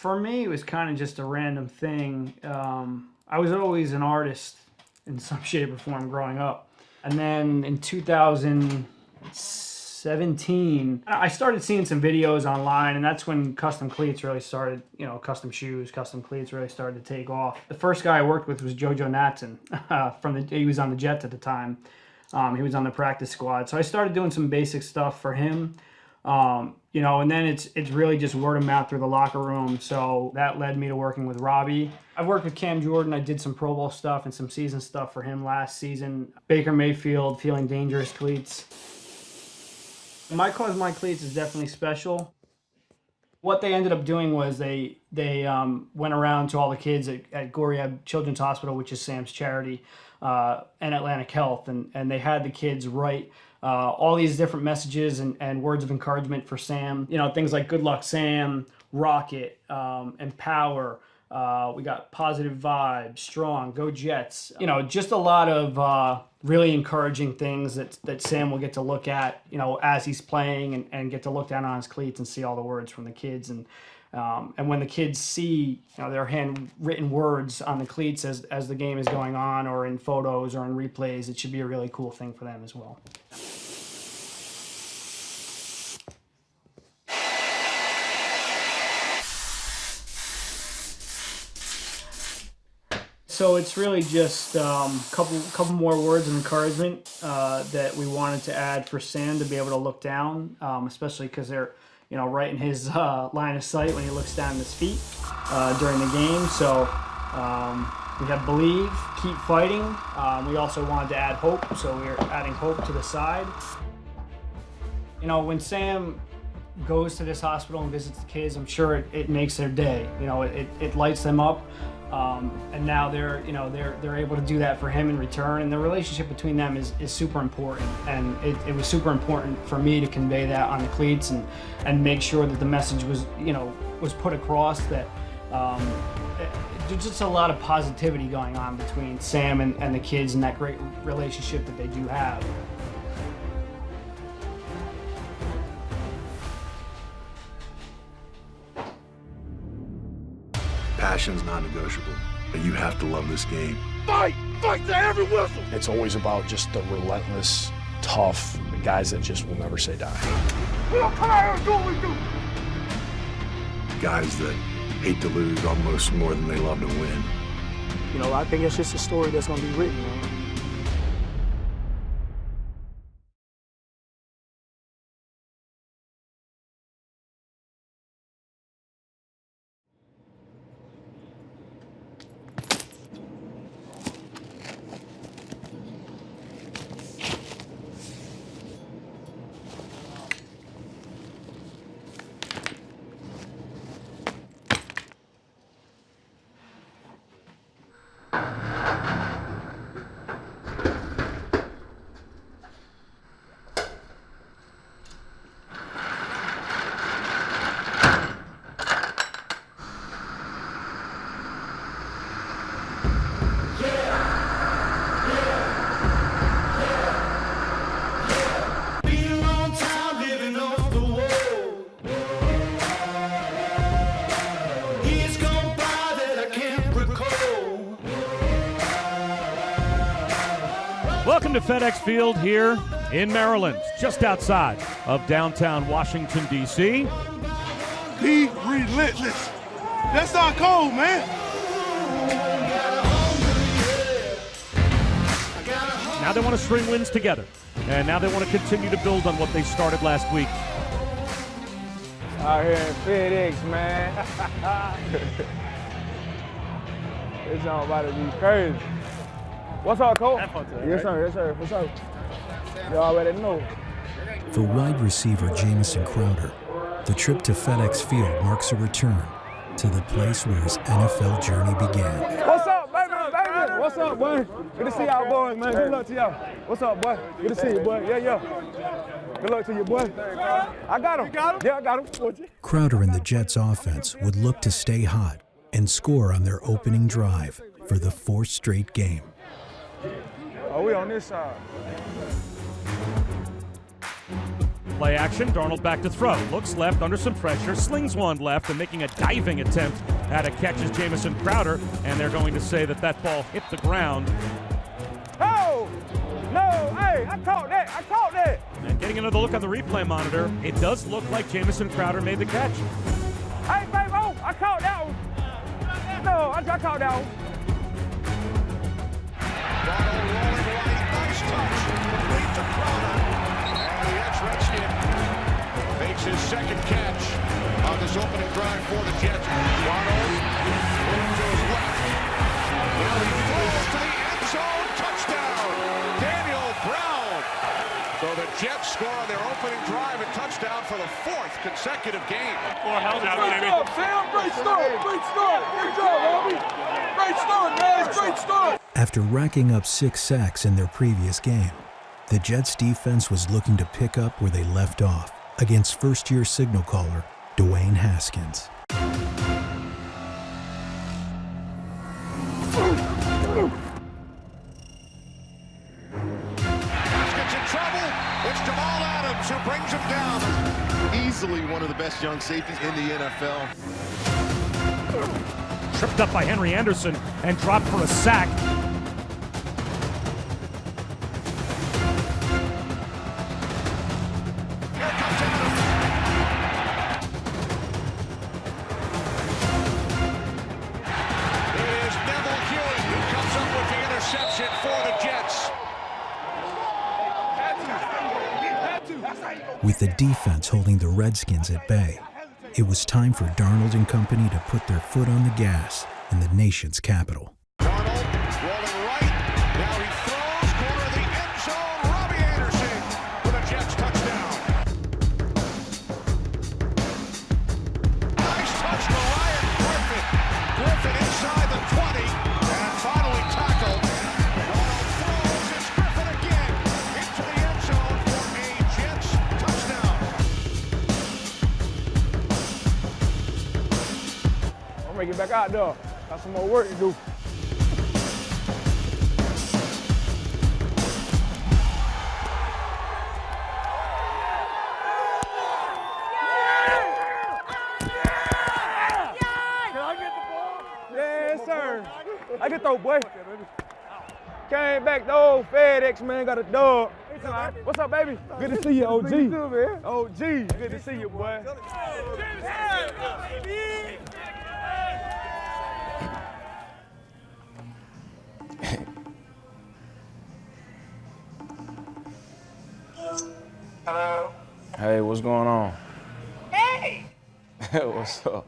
For me, it was kind of just a random thing. I was always an artist in some shape or form growing up. And then in 2017, I started seeing some videos online, and that's when custom cleats really started, you know, custom shoes, custom cleats really started to take off. The first guy I worked with was Jojo Natson. He was on the Jets at the time. He was on the practice squad. So I started doing some basic stuff for him. You know, and then it's really just word of mouth through the locker room. So that led me to working with Robbie. I've worked with Cam Jordan. I did some Pro Bowl stuff and some season stuff for him last season. Baker Mayfield, Feeling Dangerous cleats. My Cause My Cleats is definitely special. What they ended up doing was they went around to all the kids at Goriab Children's Hospital, which is Sam's charity, and Atlantic Health, and they had the kids write all these different messages and words of encouragement for Sam. You know, things like good luck, Sam, rocket, empower. We got positive vibes, strong, go Jets. You know, just a lot of really encouraging things that Sam will get to look at, you know, as he's playing and get to look down on his cleats and see all the words from the kids. And when the kids see, you know, their handwritten words on the cleats as the game is going on, or in photos or in replays, it should be a really cool thing for them as well. So it's really just a couple more words of encouragement that we wanted to add for Sam to be able to look down, especially because they're, you know, right in his line of sight when he looks down at his feet during the game. So we have believe, keep fighting. We also wanted to add hope, so we're adding hope to the side. You know, when Sam goes to this hospital and visits the kids, I'm sure it makes their day. You know, it lights them up. And now they're able to do that for him in return, and the relationship between them is super important. And it was super important for me to convey that on the cleats and make sure that the message was put across that there's just a lot of positivity going on between Sam and the kids and that great relationship that they do have. Passion's non-negotiable, but you have to love this game. Fight! Fight to every whistle! It's always about just the relentless, tough guys that just will never say die. We'll fire and do what we do! Guys that hate to lose almost more than they love to win. You know, I think it's just a story that's going to be written, man. Welcome to FedEx Field here in Maryland, just outside of downtown Washington, D.C. Be relentless. That's our code, man. Now they want to string wins together, and now they want to continue to build on what they started last week. Out here in FedEx, man. It's all about to be crazy. What's up, Cole? Yes, sir. Yes, sir. What's up? You already know. For wide receiver Jamison Crowder, the trip to FedEx Field marks a return to the place where his NFL journey began. What's up, baby? Baby? What's up, boy? Good to see y'all boys, man. Good luck to y'all. What's up, boy? Good to see you, boy. Yeah. Good luck to you, boy. I got him. You got him? Yeah, I got him. Crowder and the Jets offense would look to stay hot and score on their opening drive for the fourth straight game. Oh, we on this side. Play action, Darnold back to throw. Looks left under some pressure, slings one left, and making a diving attempt at a catch is Jamison Crowder, and they're going to say that that ball hit the ground. Oh! No, hey, I caught that. And getting another look on the replay monitor, it does look like Jamison Crowder made the catch. Hey, baby, oh, I caught that one. No, I caught that one. Darnold rolling right, nice touch, complete to Crowder. And the ex-Redskin makes his second catch on this opening drive for the Jets. Darnold moving to his left. Now he throws to the end zone, touchdown, Daniel Brown. So the Jets score on their opening drive a touchdown for the 4th consecutive game. Great start. Good job, Robbie. Great start, guys. Great start. After racking up 6 sacks in their previous game, the Jets' defense was looking to pick up where they left off against first-year signal caller Dwayne Haskins. Haskins in trouble. It's Jamal Adams who brings him down. Easily one of the best young safeties in the NFL. Tripped up by Henry Anderson and dropped for a sack. Here comes Adams. It is Neville Hewitt who comes up with the interception for the Jets. With the defense holding the Redskins at bay, it was time for Darnold and company to put their foot on the gas in the nation's capital. Darnold rolling right. Now he throws, corner of the end zone. Robbie Anderson for the Jets touchdown. Nice touch to Ryan Griffin. Griffin inside the 20 and finally tackled. Darnold throws. It's Griffin again into the end zone for a Jets touchdown. I'm ready to get back out there. Got some more work to do. Yes, sir. I can throw, boy. Came back, the old FedEx man got a dog. What's up, baby? Good to see you, OG. Good to see you too, man. OG, good to see you, boy. Hello. Hey, what's going on? Hey. What's up?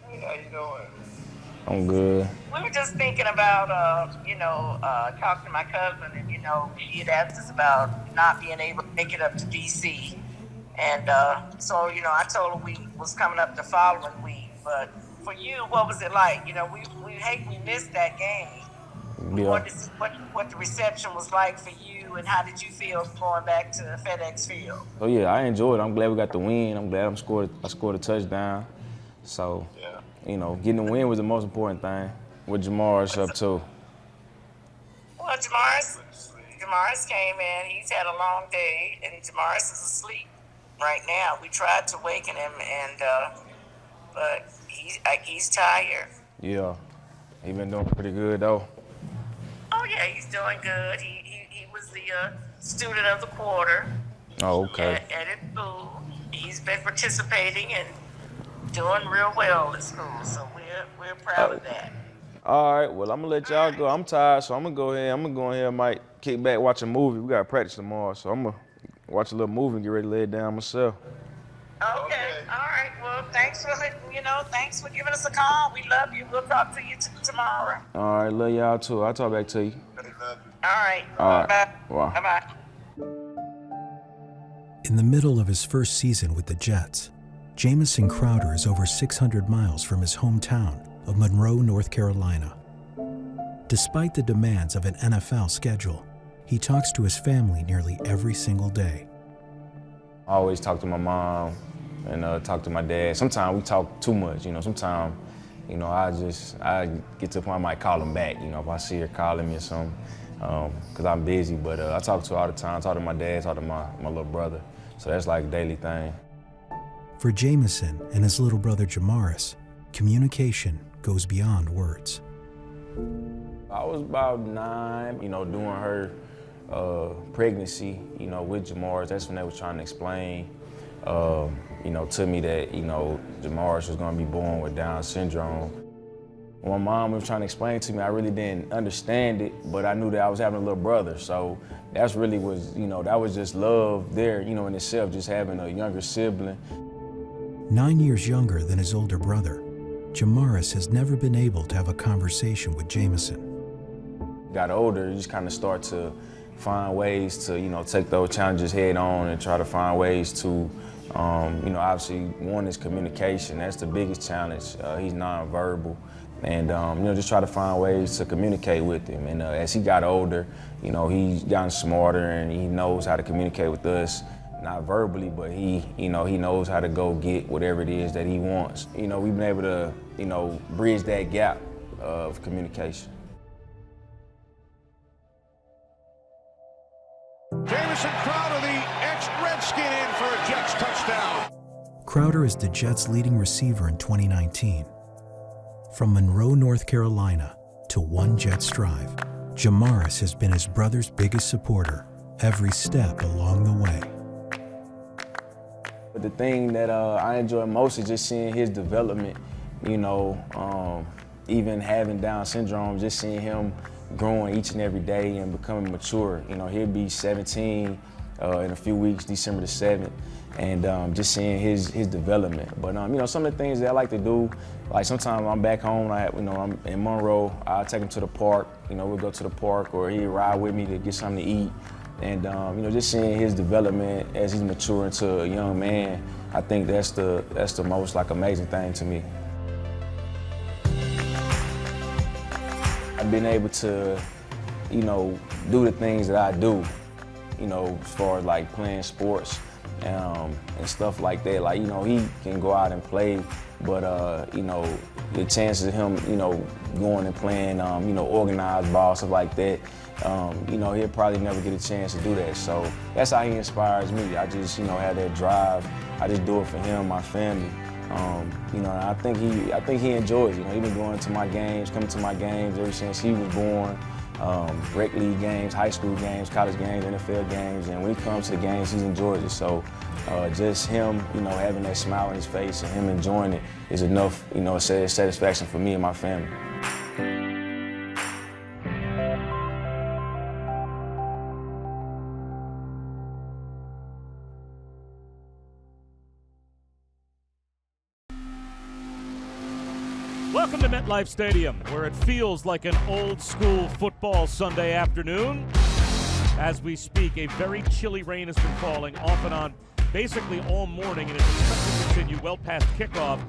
Hey, how you doing? I'm good. We were just thinking about, talking to my cousin, and she had asked us about not being able to make it up to DC, and so I told her we was coming up the following week. But for you, what was it like? We missed that game. We wanted to see what the reception was like for you, and how did you feel going back to FedEx Field? Oh yeah, I enjoyed it. I'm glad we got the win. I'm glad I scored a touchdown. So, getting the win was the most important thing. With Jamaris up too. Well, Jamaris came in. He's had a long day, and Jamaris is asleep right now. We tried to waken him, but he's tired. Yeah, he been doing pretty good though. Oh yeah, he's doing good. He was the student of the quarter. Oh, okay. At his school, he's been participating and doing real well at school. So we're proud of that. All right, well, I'm gonna let y'all go. I'm tired, so I'm gonna go ahead. I might kick back, watch a movie. We got practice tomorrow, so I'm gonna watch a little movie and get ready to lay it down myself. Okay. All right. Well, thanks for giving us a call. We love you. We'll talk to you tomorrow. All right, love y'all too. I'll talk back to you. All right. Bye. Bye. Bye. In the middle of his first season with the Jets, Jamison Crowder is over 600 miles from his hometown of Monroe, North Carolina. Despite the demands of an NFL schedule, he talks to his family nearly every single day. I always talk to my mom and talk to my dad. Sometimes we talk too much, Sometimes, I get to the point I might call him back, if I see her calling me or something, because I'm busy. But I talk to her all the time. I talk to my dad, talk to my little brother. So that's like a daily thing. For Jamison and his little brother Jamaris, communication goes beyond words. I was about 9, you know, during her pregnancy, you know, with Jamaris. That's when they was trying to explain, you know, to me that, you know, Jamaris was gonna be born with Down syndrome. When my mom was trying to explain to me, I really didn't understand it, but I knew that I was having a little brother. So that's really was, you know, that was just love there, you know, in itself, just having a younger sibling. 9 years younger than his older brother, Jamaris has never been able to have a conversation with Jamison. Got older, you just kind of start to find ways to, you know, take those challenges head on and try to find ways to, you know, obviously one is communication. That's the biggest challenge. He's nonverbal. And, you know, just try to find ways to communicate with him. And as he got older, you know, he's gotten smarter and he knows how to communicate with us, not verbally, but he, you know, he knows how to go get whatever it is that he wants. You know, we've been able to, you know, bridge that gap of communication. Jamison Crowder, the ex-Redskin, in for a Jets touchdown. Crowder is the Jets' leading receiver in 2019. From Monroe, North Carolina to One Jets Drive, Jamaris has been his brother's biggest supporter every step along the way. But the thing that I enjoy most is just seeing his development, you know, even having Down syndrome, just seeing him growing each and every day and becoming mature. You know, he'll be 17 in a few weeks, December the 7th, and just seeing his development. But you know, some of the things that I like to do, like sometimes I'm back home, you know, I'm in Monroe, I'll take him to the park. You know, we'll go to the park, or he'll ride with me to get something to eat. And you know, just seeing his development as he's maturing to a young man, I think that's the most like amazing thing to me. I've been able to, you know, do the things that I do, you know, as far as like playing sports and stuff like that. Like, you know, he can go out and play, but, you know, the chances of him, you know, going and playing, you know, organized ball, stuff like that, you know, he'll probably never get a chance to do that. So that's how he inspires me. I just, you know, have that drive. I just do it for him, my family. You know, I think he enjoys it. You know, he's been going to my games, coming to my games ever since he was born. Rec league games, high school games, college games, NFL games, and when he comes to the games, he enjoys it. So just him, you know, having that smile on his face and him enjoying it is enough, you know, satisfaction for me and my family. Welcome to MetLife Stadium, where it feels like an old-school football Sunday afternoon. As we speak, a very chilly rain has been falling off and on basically all morning, and it's expected to continue well past kickoff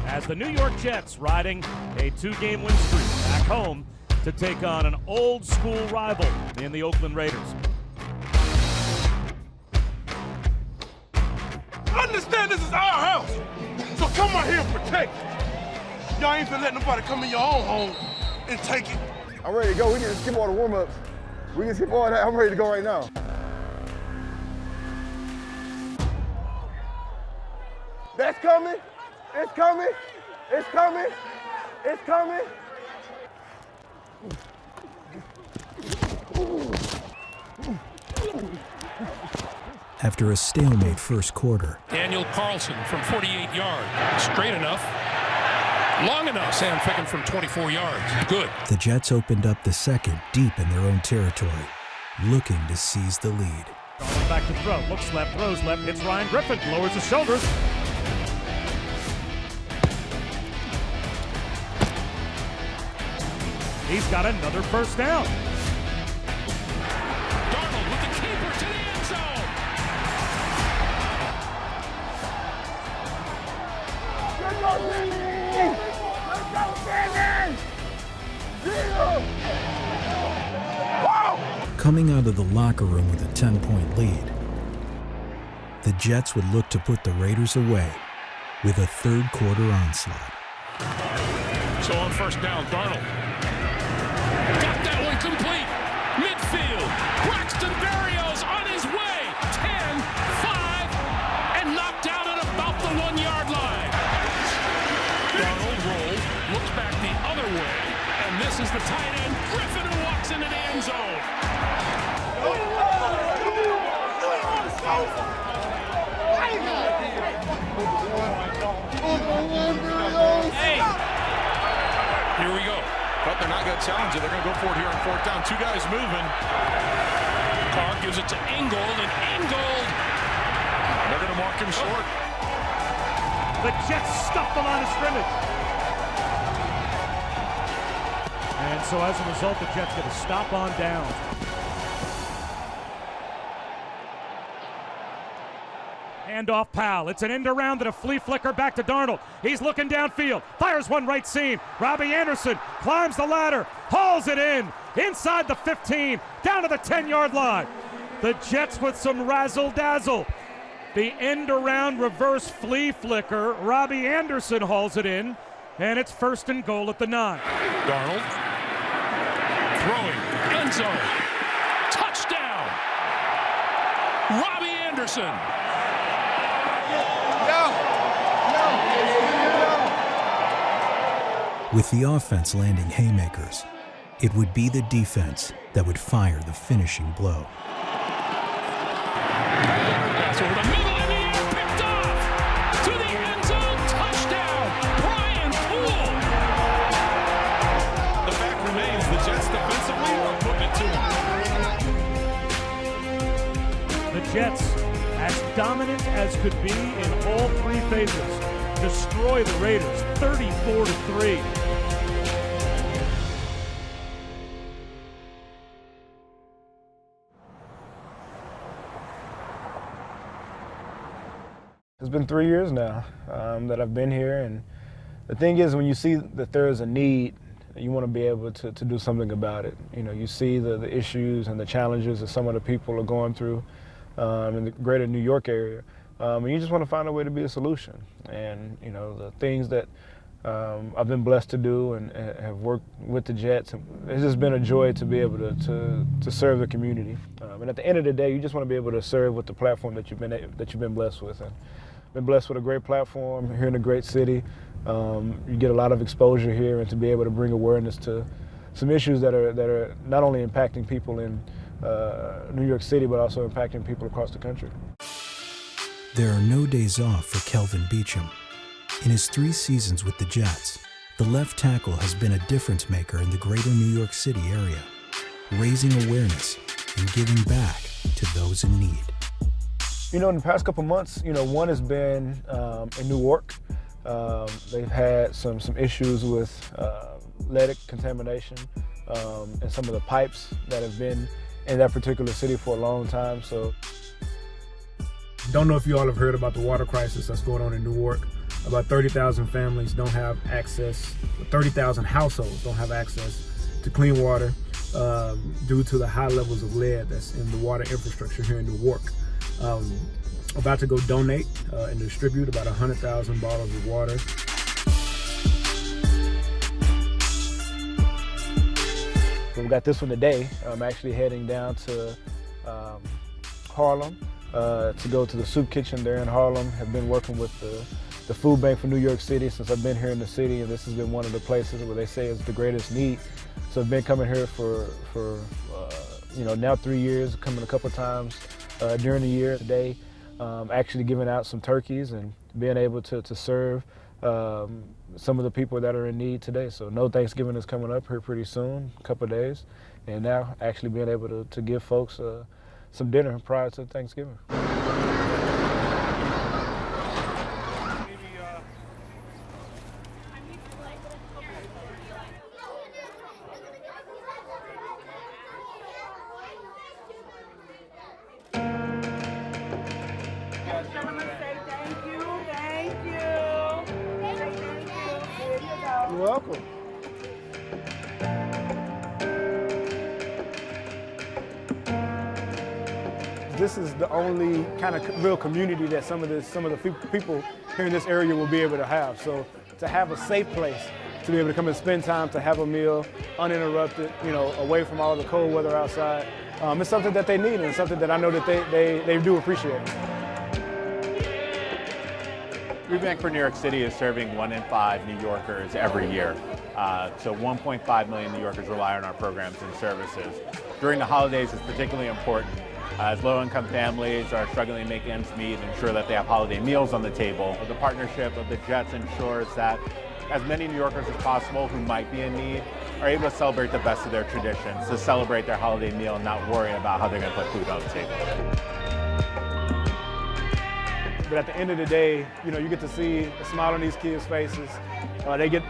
as the New York Jets, riding a 2-game win streak back home to take on an old-school rival in the Oakland Raiders. Understand this is our house, so come out here and protect it. Y'all ain't finna let nobody come in your own home and take it. I'm ready to go. We can skip all the warm-ups. We can skip all that. I'm ready to go right now. That's coming. It's coming. It's coming. It's coming. After a stalemate first quarter, Daniel Carlson from 48 yards. Straight enough. Long enough. Sam Ficken from 24 yards. Good. the Jets opened up the second deep in their own territory, looking to seize the lead. Darnold back to throw. Looks left, throws left, hits Ryan Griffin, lowers his shoulders. He's got another first down. Darnold with the keeper to the end zone. Coming out of the locker room with a 10-point lead, the Jets would look to put the Raiders away with a third-quarter onslaught. So on first down, Darnold. Got that one complete. Midfield. Braxton Berrios on his way. 10, 5. other way. And this is the tight end, Griffin, who walks into the end zone. Hey! Here we go. But they're not going to challenge it. They're going to go for it here on 4th down. 2 guys moving. Carr gives it to Ingold, and Ingold. They're going to mark him short. The Jets stuffed the line of scrimmage. And so as a result, the Jets get a stop on downs. Handoff Powell. It's an end around and a flea flicker back to Darnold. He's looking downfield. Fires one right seam. Robbie Anderson climbs the ladder. Hauls it in. Inside the 15. Down to the 10-yard line. The Jets with some razzle-dazzle. The end around reverse flea flicker. Robbie Anderson hauls it in. And it's 1st and goal at the 9. Darnold throwing. End zone. Touchdown. Robbie Anderson. With the offense landing haymakers, it would be the defense that would fire the finishing blow. Pass over the middle in the air, picked off to the end zone, touchdown, Brian Poole. The fact remains the Jets defensively are putting it to them. The Jets, as dominant as could be in all 3 phases, destroy the Raiders 34-3. It's been 3 years now that I've been here, and the thing is, when you see that there is a need, you want to be able to do something about it. You know, you see the issues and the challenges that some of the people are going through in the greater New York area, and you just want to find a way to be a solution. And you know, the things that I've been blessed to do and have worked with the Jets, it's just been a joy to be able to serve the community. And at the end of the day, you just want to be able to serve with the platform that you've been blessed with. And been blessed with a great platform here in a great city. You get a lot of exposure here, and to be able to bring awareness to some issues that are not only impacting people in New York City, but also impacting people across the country. There are no days off for Kelvin Beachum. In his 3 seasons with the Jets, the left tackle has been a difference maker in the greater New York City area, raising awareness and giving back to those in need. You know, in the past couple months, you know, one has been in Newark. They've had some issues with lead contamination and some of the pipes that have been in that particular city for a long time. So, don't know if you all have heard about the water crisis that's going on in Newark. About 30,000 families don't have access, 30,000 households don't have access to clean water due to the high levels of lead that's in the water infrastructure here in Newark. About to go donate and distribute about 100,000 bottles of water. So we got this one today. I'm actually heading down to Harlem to go to the soup kitchen there in Harlem. Have been working with the food bank for New York City since I've been here in the city, and this has been one of the places where they say is the greatest need. So I've been coming here for you know, now 3 years, coming a couple times during the year. Today, actually giving out some turkeys and being able to serve some of the people that are in need today. So No Thanksgiving is coming up here pretty soon, a couple of days, and now actually being able to give folks some dinner prior to Thanksgiving. You're welcome. This is the only kind of real community that some of the people here in this area will be able to have. So to have a safe place to be able to come and spend time, to have a meal uninterrupted, you know, away from all the cold weather outside, it's something that they need, and something that I know that they do appreciate. Food Bank for New York City is serving 1 in 5 New Yorkers every year. So 1.5 million New Yorkers rely on our programs and services. During the holidays, it's particularly important as low-income families are struggling to make ends meet and ensure that they have holiday meals on the table. The partnership of the Jets ensures that as many New Yorkers as possible who might be in need are able to celebrate the best of their traditions, to celebrate their holiday meal and not worry about how they're going to put food on the table. But at the end of the day, you know, you get to see a smile on these kids' faces. They get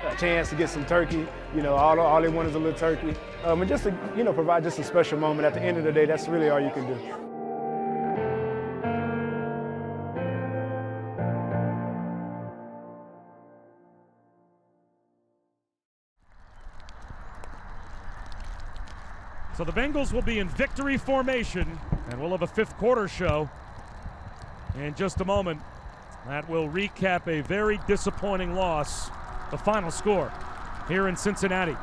a chance to get some turkey. You know, all they want is a little turkey. And just to, you know, provide just a special moment. At the end of the day, that's really all you can do. So the Bengals will be in victory formation, and we'll have a fifth quarter show in just a moment. That will recap a very disappointing loss. The final score here in Cincinnati.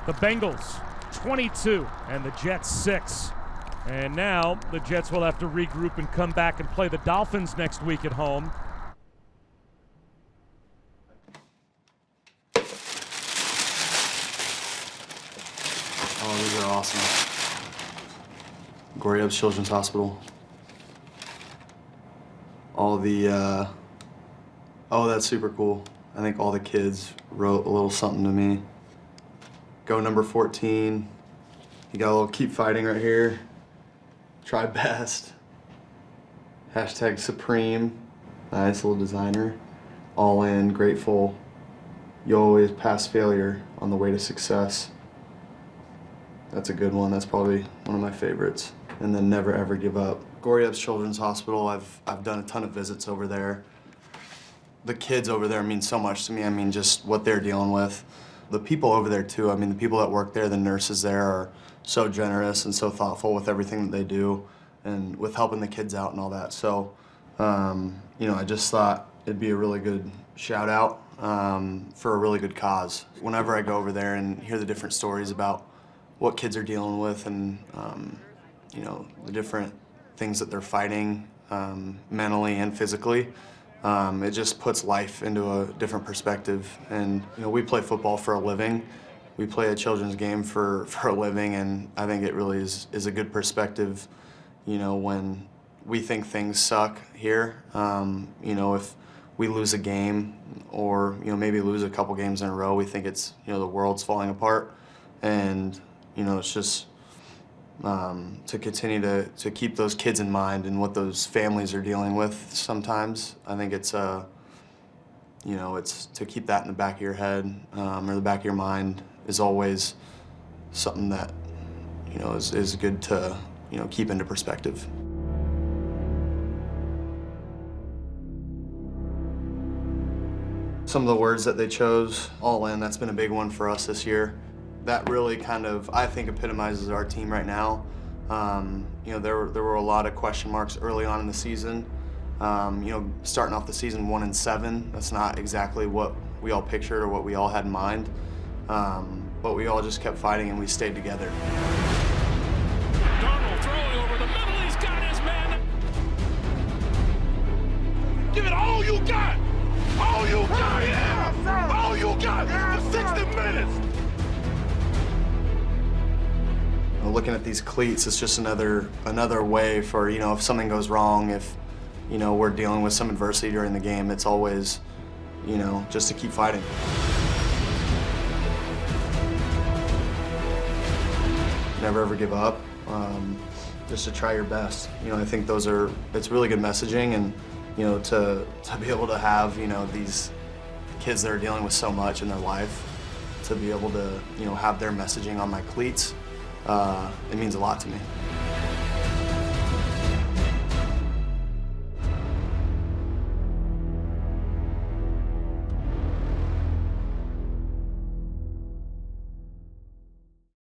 The Bengals 22 and the Jets 6. And now the Jets will have to regroup and come back and play the Dolphins next week at home. Oh, these are awesome. Gorye's Children's Hospital. All the, oh, that's super cool. I think all the kids wrote a little something to me. Go number 14. You got a little keep fighting right here. Try best. Hashtag Supreme. Nice little designer. All in, grateful. You always pass failure on the way to success. That's a good one. That's probably one of my favorites. And then never ever give up. Gorye's Children's Hospital, I've done a ton of visits over there. The kids over there mean so much to me. I mean, just what they're dealing with. The people over there too, I mean, the people that work there, the nurses there are so generous and so thoughtful with everything that they do and with helping the kids out and all that. So, you know, I just thought it'd be a really good shout out for a really good cause. Whenever I go over there and hear the different stories about what kids are dealing with and, you know, the different things that they're fighting mentally and physically, it just puts life into a different perspective. And, you know, we play football for a living. We play a children's game for a living, and I think it really is a good perspective, you know, when we think things suck here. You know, if we lose a game or, you know, maybe lose a couple games in a row, we think it's, you know, the world's falling apart. And, you know, it's just to continue to keep those kids in mind and what those families are dealing with sometimes. I think it's, you know, it's to keep that in the back of your head or the back of your mind is always something that, you know, is good to, you know, keep into perspective. Some of the words that they chose, all in, that's been a big one for us this year. That really kind of, I think, epitomizes our team right now. You know, there were a lot of question marks early on in the season. You know, starting off the season 1-7, that's not exactly what we all pictured or what we all had in mind. But we all just kept fighting and we stayed together. Darnold throwing over the middle, he's got his man. Give it all you got! All you got! Yeah. All you got for 60 minutes! Looking at these cleats, it's just another way for, you know, if something goes wrong, if, you know, we're dealing with some adversity during the game, it's always, you know, just to keep fighting. Never ever give up, just to try your best. You know, I think it's really good messaging, and, you know, to be able to have, you know, these kids that are dealing with so much in their life, to be able to, you know, have their messaging on my cleats, it means a lot to me.